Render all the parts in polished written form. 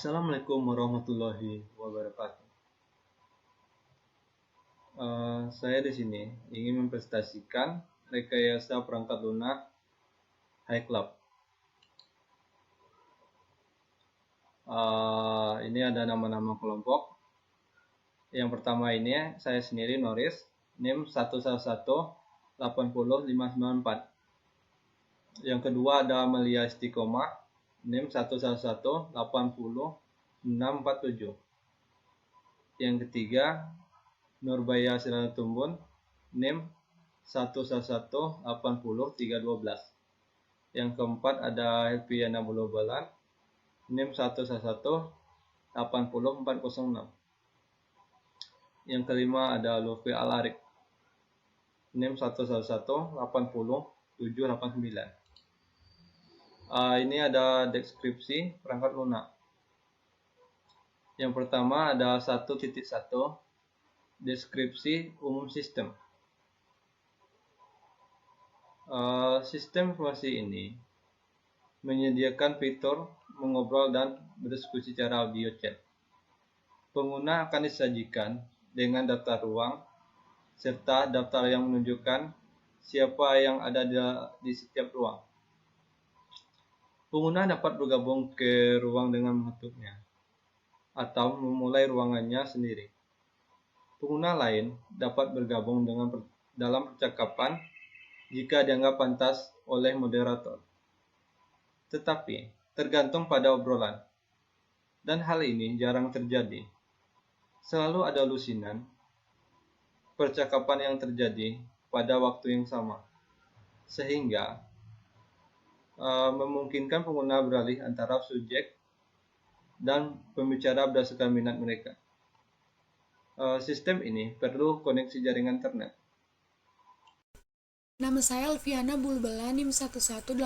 Assalamualaikum warahmatullahi wabarakatuh. Saya di sini ingin mempresentasikan rekayasa perangkat lunak HiClub. Ini ada nama-nama kelompok. Yang pertama ini saya sendiri Noris, NIM 111800594. Yang kedua ada Amalia Istiqomah, NIM 111800647. Yang ketiga Nurbaya Siranatumbun, NIM 111800312. Yang keempat ada Helpiana Bulobalan, NIM 111800406. Yang kelima ada Lufi Alarik, NIM 111800789. Ini ada deskripsi perangkat lunak. Yang pertama ada 1.1 deskripsi umum sistem. Sistem informasi ini menyediakan fitur mengobrol dan berdiskusi secara audio chat. Pengguna akan disajikan dengan daftar ruang serta daftar yang menunjukkan siapa yang ada di setiap ruang. Pengguna dapat bergabung ke ruang dengan mengetuknya atau memulai ruangannya sendiri. Pengguna lain dapat bergabung dalam percakapan jika dianggap pantas oleh moderator. Tetapi tergantung pada obrolan, dan hal ini jarang terjadi. Selalu ada lusinan percakapan yang terjadi pada waktu yang sama, sehingga memungkinkan pengguna beralih antara subjek dan pembicara berdasarkan minat mereka. Sistem ini perlu koneksi jaringan internet. Nama saya Elviana Bulbala, NIM 1180406.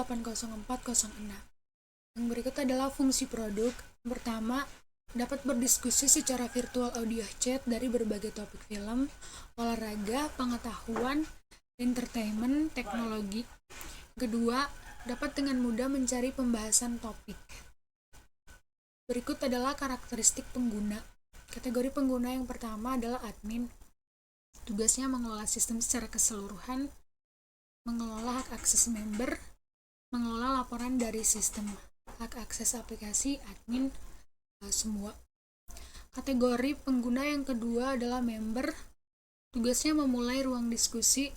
Yang berikut adalah fungsi produk. Pertama, dapat berdiskusi secara virtual audio chat dari berbagai topik film, olahraga, pengetahuan, entertainment, teknologi. Kedua, dapat dengan mudah mencari pembahasan topik. Berikut adalah karakteristik pengguna. Kategori pengguna yang pertama adalah admin. Tugasnya mengelola sistem secara keseluruhan, mengelola hak akses member, mengelola laporan dari sistem, hak akses aplikasi, admin, semua. Kategori pengguna yang kedua adalah member. Tugasnya memulai ruang diskusi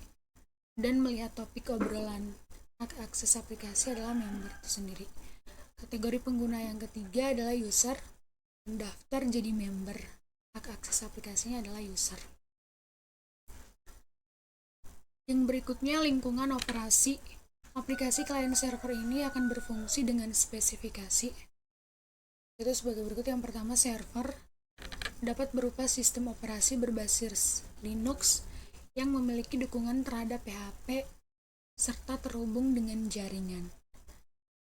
dan melihat topik obrolan. Hak akses aplikasi adalah member itu sendiri. Kategori pengguna yang ketiga adalah user. Mendaftar jadi member. Hak akses aplikasinya adalah user. Yang berikutnya lingkungan operasi. Aplikasi klien server ini akan berfungsi dengan spesifikasi. Itu sebagai berikut. Yang pertama, server dapat berupa sistem operasi berbasis Linux yang memiliki dukungan terhadap PHP serta terhubung dengan jaringan.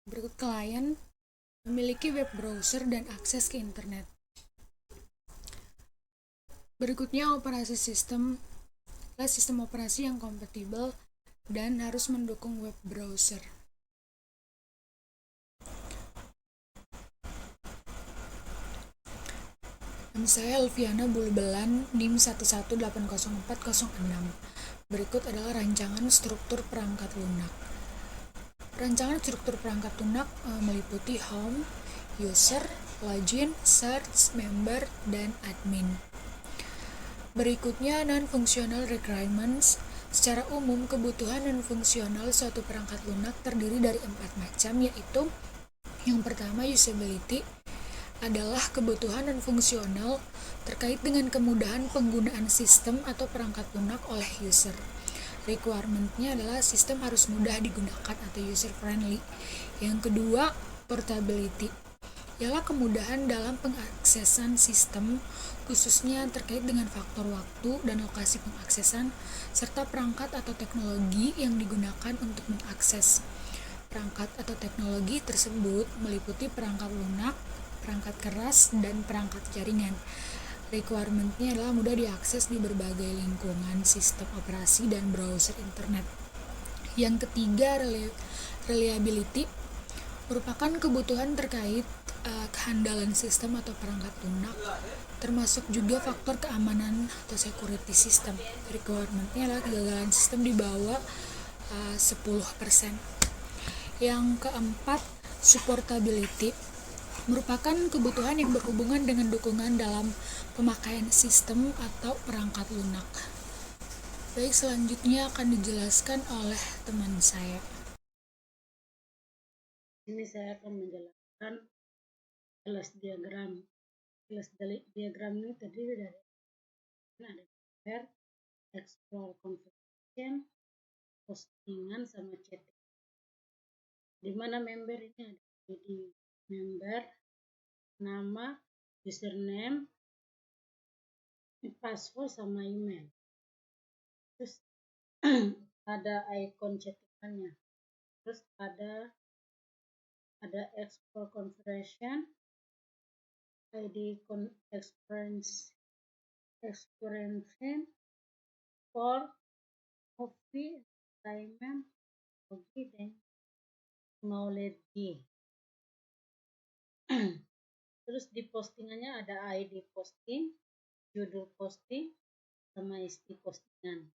Berikut klien memiliki web browser dan akses ke internet. Berikutnya operasi sistem adalah sistem operasi yang kompatibel dan harus mendukung web browser. Nama saya Elviana Bulbelan, NIM 1180406. Berikut adalah rancangan struktur perangkat lunak. Rancangan struktur perangkat lunak meliputi home, user, login, search, member, dan admin. Berikutnya non-functional requirements. Secara umum, kebutuhan non-fungsional suatu perangkat lunak terdiri dari 4 macam, yaitu yang pertama, usability adalah kebutuhan non-fungsional terkait dengan kemudahan penggunaan sistem atau perangkat lunak oleh user. Requirement-nya adalah sistem harus mudah digunakan atau user friendly. Yang kedua, portability ialah kemudahan dalam pengaksesan sistem, khususnya terkait dengan faktor waktu dan lokasi pengaksesan, serta perangkat atau teknologi yang digunakan untuk mengakses. Perangkat atau teknologi tersebut meliputi perangkat lunak, perangkat keras, dan perangkat jaringan. Requirement-nya adalah mudah diakses di berbagai lingkungan sistem operasi dan browser internet. Yang ketiga, reliability merupakan kebutuhan terkait kehandalan sistem atau perangkat lunak, termasuk juga faktor keamanan atau security system. Requirementnya adalah kegagalan sistem di bawah 10%. Yang keempat, supportability merupakan kebutuhan yang berhubungan dengan dukungan dalam pemakaian sistem atau perangkat lunak. Baik, selanjutnya akan dijelaskan oleh teman saya. Ini saya akan menjelaskan kelas diagram. Kelas diagram ini terdiri dari ada member, explore configuration, postingan, sama chatting. Di mana member ini ada ID member, nama, username, password, sama email. Terus ada icon chattingannya. Terus ada explore configuration, ID experience for coffee, assignment, hobi, dan knowledge. Terus di postingannya ada ID posting, judul posting, sama isi postingan.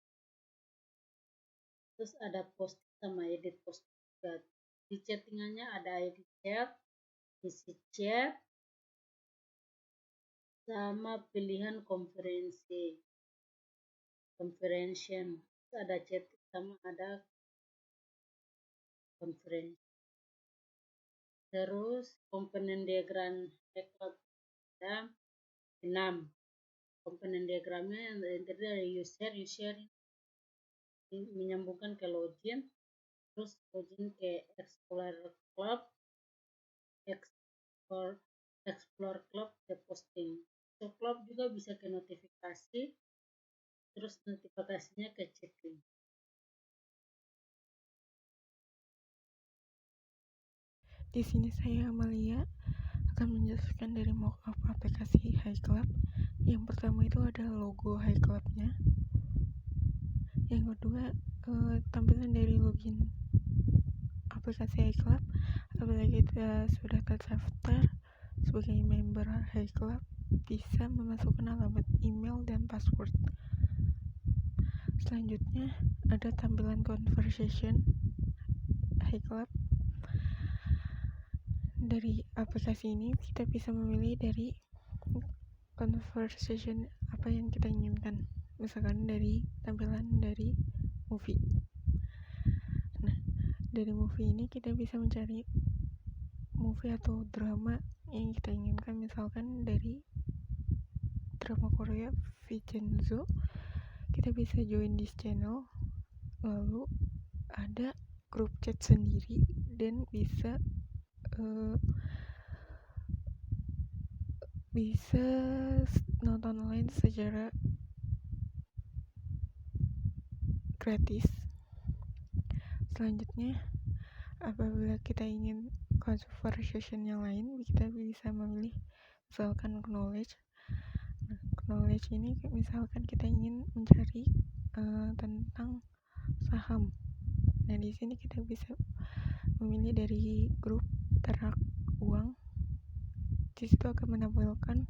Terus ada posting sama edit posting juga. Di chattingannya ada ID chat, isi chat, sama pilihan conference. Terus ada chat sama ada conference. Terus komponen diagram backup ada 6. Komponen diagramnya yang terdiri dari user menyambungkan ke login, terus login ke Explorer Club ke posting. Club juga bisa ke notifikasi, terus notifikasinya ke checklist. Di sini saya Amalia akan menjelaskan dari mockup aplikasi HiClub. Yang pertama itu ada logo HiClubnya. Yang kedua tampilan dari login aplikasi HiClub. Apabila kita sudah terdaftar sebagai member HiClub, bisa memasukkan alamat email dan password. Selanjutnya ada tampilan conversation HiClub. Dari aplikasi ini kita bisa memilih dari conversation apa yang kita inginkan, misalkan dari tampilan dari movie. Nah, dari movie ini kita bisa mencari movie atau drama yang kita inginkan, misalkan dari drama Korea Vincenzo, kita bisa join this channel, lalu ada grup chat sendiri dan bisa nonton online secara gratis. Selanjutnya, apabila kita ingin conversation yang lain, kita bisa memilih misalkan knowledge. Nah, knowledge ini misalkan kita ingin mencari tentang saham. Nah, di sini kita bisa memilih dari grup ternak uang. Di situ akan menampilkan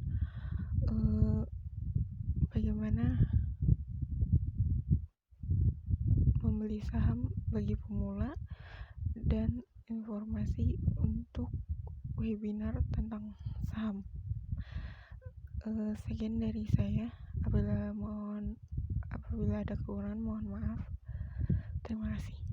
bagaimana membeli saham bagi pemula dan informasi untuk webinar tentang saham. Sekian dari saya. Apabila ada kekurangan mohon maaf. Terima kasih.